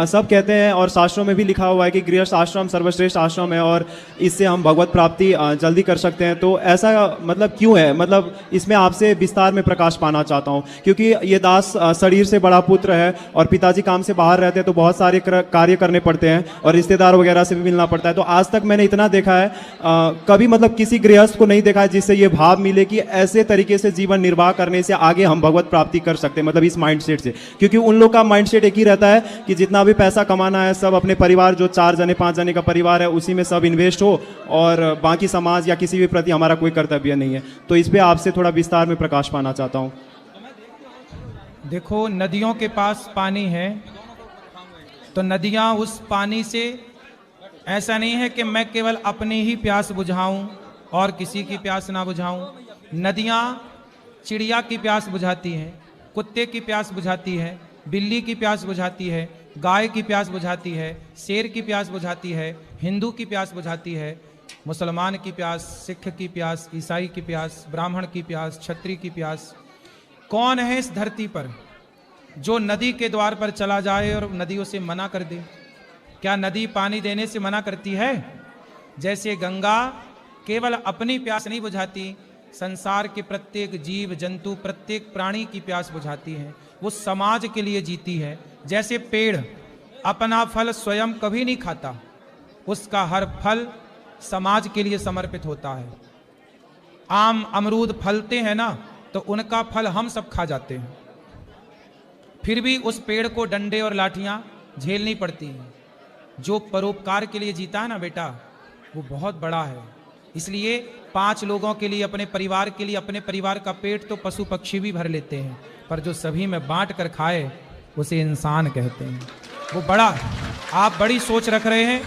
सब कहते हैं और शास्त्रों में भी लिखा हुआ है कि गृहस्थ आश्रम सर्वश्रेष्ठ आश्रम है और इससे हम भगवत प्राप्ति जल्दी कर सकते हैं। तो ऐसा मतलब क्यों है? मतलब इसमें आपसे विस्तार में प्रकाश पाना चाहता हूँ, क्योंकि ये दास शरीर से बड़ा पुत्र है और पिताजी काम से बाहर रहते हैं तो बहुत सारे कार्य करने पड़ते हैं और रिश्तेदार वगैरह से भी मिलना पड़ता है। तो आज तक मैंने इतना देखा है, कभी मतलब किसी गृहस्थ को नहीं देखा है जिससे ये भाव मिले कि ऐसे तरीके से जीवन निर्वाह करने से आगे हम भगवत प्राप्ति कर सकते हैं, मतलब इस माइंडसेट से। क्योंकि उन लोग का माइंडसेट एक ही रहता है कि जितना भी पैसा कमाना है सब अपने परिवार, जो 4 जने 5 जने का परिवार है, उसी में सब इन्वेस्ट हो और बाकी समाज या किसी भी प्रति हमारा कोई कर्तव्य नहीं है। तो इस पे आपसे थोड़ा विस्तार में प्रकाश पाना चाहता हूँ। देखो, नदियों के पास पानी है तो नदियाँ उस पानी से, ऐसा नहीं है कि मैं केवल अपनी ही प्यास बुझाऊं और किसी की प्यास ना बुझाऊं। नदियाँ चिड़िया की प्यास बुझाती हैं, कुत्ते की प्यास बुझाती है, बिल्ली की प्यास बुझाती है, गाय की प्यास बुझाती है, शेर की प्यास बुझाती है, हिंदू की प्यास बुझाती है, मुसलमान की प्यास, सिख की प्यास, ईसाई की प्यास, ब्राह्मण की प्यास, क्षत्रिय की प्यास। कौन है इस धरती पर जो नदी के द्वार पर चला जाए और नदियों से मना कर दे? क्या नदी पानी देने से मना करती है? जैसे गंगा केवल अपनी प्यास नहीं बुझाती, संसार के प्रत्येक जीव जंतु, प्रत्येक प्राणी की प्यास बुझाती है। वो समाज के लिए जीती है। जैसे पेड़ अपना फल स्वयं कभी नहीं खाता, उसका हर फल समाज के लिए समर्पित होता है। आम अमरूद फलते हैं ना, तो उनका फल हम सब खा जाते हैं, फिर भी उस पेड़ को डंडे और लाठियां झेलनी पड़ती हैं। जो परोपकार के लिए जीता है ना बेटा, वो बहुत बड़ा है। इसलिए 5 लोगों के लिए, अपने परिवार के लिए, अपने परिवार का पेट तो पशु पक्षी भी भर लेते हैं, पर जो सभी में बांट कर खाए उसे इंसान कहते हैं। वो बड़ा, आप बड़ी सोच रख रहे हैं।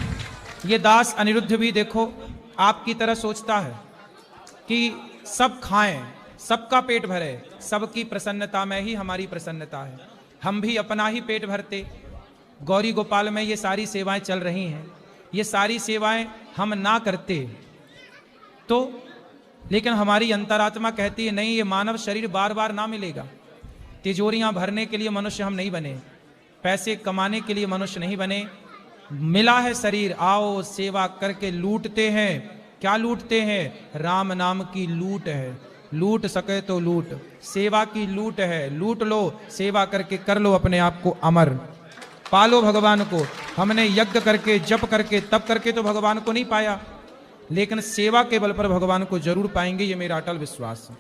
ये दास अनिरुद्ध भी देखो आपकी तरह सोचता है कि सब खाएं, सबका पेट भरे, सबकी प्रसन्नता में ही हमारी प्रसन्नता है। हम भी अपना ही पेट भरते। गौरी गोपाल में ये सारी सेवाएं चल रही हैं, ये सारी सेवाएं हम ना करते तो, लेकिन हमारी अंतरात्मा कहती है नहीं, ये मानव शरीर बार बार ना मिलेगा। तिजोरियां भरने के लिए मनुष्य हम नहीं बने, पैसे कमाने के लिए मनुष्य नहीं बने। मिला है शरीर, आओ सेवा करके लूटते हैं। क्या लूटते हैं? राम नाम की लूट है। लूट सके तो लूट, सेवा की लूट है। लूट लो, सेवा करके कर लो अपने आप को अमर, पालो भगवान को। हमने यज्ञ करके, जप करके, तप करके तो भगवान को नहीं पाया, लेकिन सेवा के बल पर भगवान को जरूर पाएंगे, ये मेरा अटल विश्वास है।